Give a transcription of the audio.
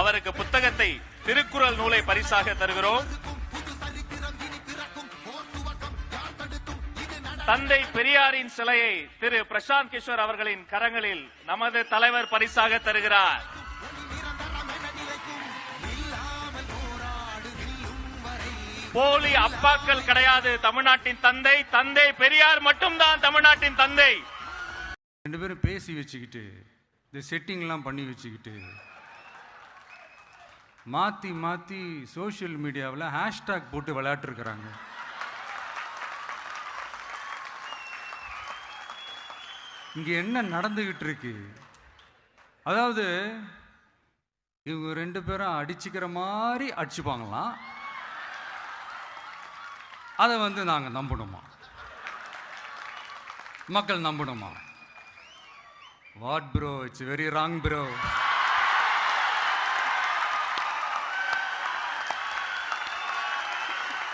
அவருக்கு புத்தகத்தை, திருக்குறள் நூலை பரிசாக தருகிறோம். தந்தை பெரியாரின் சிலையை திரு பிரசாந்த் கிஷோர் அவர்களின் கரங்களில் நமது தலைவர் பரிசாக தருகிறார். போலி அப்பாக்கள் கிடையாது தமிழ்நாட்டின் தந்தை. தந்தை பெரியார் மட்டும்தான் தமிழ்நாட்டின் தந்தை. ரெண்டு பேரும் பேசி வச்சுக்கிட்டு இந்த செட்டிங்லாம் பண்ணி வச்சுக்கிட்டு மாற்றி மாற்றி சோஷியல் மீடியாவில் ஹேஷ்டாக் போட்டு விளையாட்டுருக்கிறாங்க. இங்கே என்ன நடந்துக்கிட்டு இருக்கு? அதாவது இவங்க ரெண்டு பேரும் அடிச்சுக்கிற மாதிரி அடிச்சுப்பாங்களாம். அதை நாங்கள் நம்பணுமா? மக்கள் நம்பணுமா? What bro, it's very wrong bro.